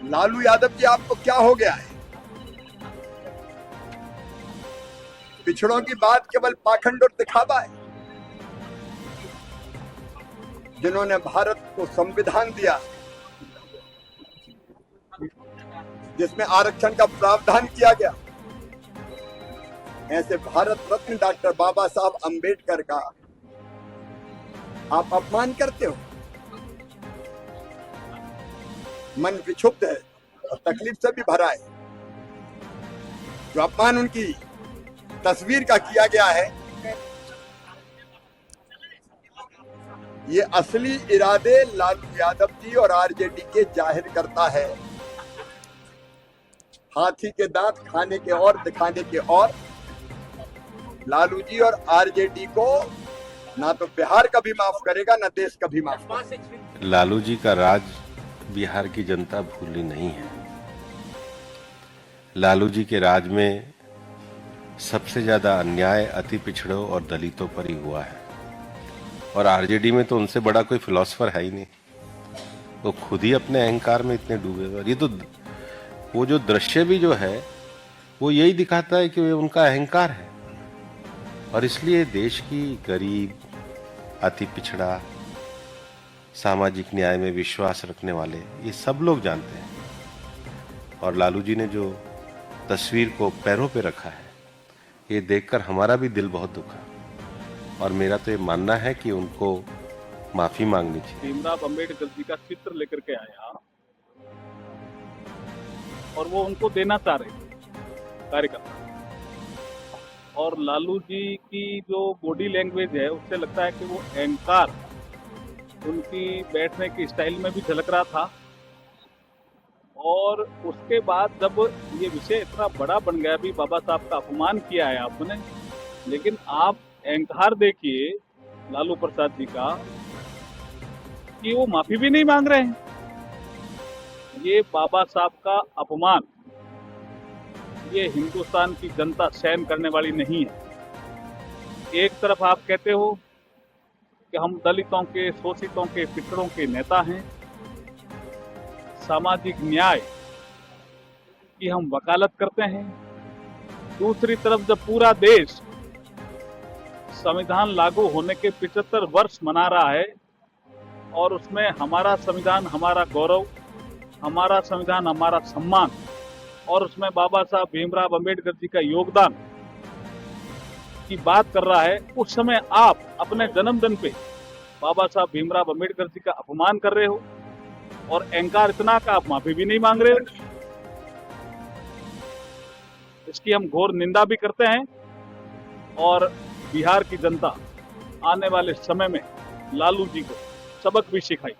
लालू यादव जी, आपको क्या हो गया है? पिछड़ों की बात केवल पाखंड और दिखावा है। जिन्होंने भारत को संविधान दिया, जिसमें आरक्षण का प्रावधान किया गया, ऐसे भारत रत्न डॉक्टर बाबा साहब अंबेडकर का आप अपमान करते हो। मन विक्षुब्ध है और तकलीफ से भी भरा है। जो अपमान उनकी तस्वीर का किया गया है, ये असली इरादे लालू यादव जी और आरजेडी के जाहिर करता है। हाथी के दांत खाने के और दिखाने के और। लालू जी और आरजेडी को ना तो बिहार कभी माफ करेगा, ना देश कभी माफ करेगा। लालू जी का राज बिहार की जनता भूली नहीं है। लालू जी के राज में सबसे ज्यादा अन्याय अति पिछड़ों और दलितों पर ही हुआ है। और आरजेडी में तो उनसे बड़ा कोई फिलोसफर है ही नहीं। वो खुद ही अपने अहंकार में इतने डूबे हुए। ये तो वो जो दृश्य भी जो है वो यही दिखाता है कि वो उनका अहंकार है। और इसलिए देश की गरीब, अति पिछड़ा, सामाजिक न्याय में विश्वास रखने वाले ये सब लोग जानते हैं। और लालू जी ने जो तस्वीर को पैरों पे रखा है, ये देखकर हमारा भी दिल बहुत दुखा। और मेरा तो ये मानना है कि उनको माफी मांगनी चाहिए। भीमराव अंबेडकर जी का चित्र लेकर के आया और वो उनको देना चाह रहे कार्यकर्ता। और लालू जी की जो बॉडी लैंग्वेज है उससे लगता है कि वो अहंकार उनकी बैठने की स्टाइल में भी झलक रहा था। और उसके बाद जब ये विषय इतना बड़ा बन गया, भी बाबा साहब का अपमान किया है आपने, लेकिन आप अहंकार देखिए लालू प्रसाद जी का कि वो माफी भी नहीं मांग रहे हैं। ये बाबा साहब का अपमान ये हिंदुस्तान की जनता सहन करने वाली नहीं है। एक तरफ आप कहते हो कि हम दलितों के, शोषितों के, पिछड़ों के नेता हैं, सामाजिक न्याय की हम वकालत करते हैं। दूसरी तरफ जब पूरा देश संविधान लागू होने के 75 वर्ष मना रहा है और उसमें हमारा संविधान हमारा गौरव, हमारा संविधान हमारा सम्मान, और उसमें बाबा साहब भीमराव अंबेडकर जी का योगदान की बात कर रहा है, उस समय आप अपने जन्मदिन पे बाबा साहब भीमराव अंबेडकर जी का अपमान कर रहे हो और अहंकार इतना का आप माफी भी नहीं मांग रहे हो। इसकी हम घोर निंदा भी करते हैं। और बिहार की जनता आने वाले समय में लालू जी को सबक भी सिखाई।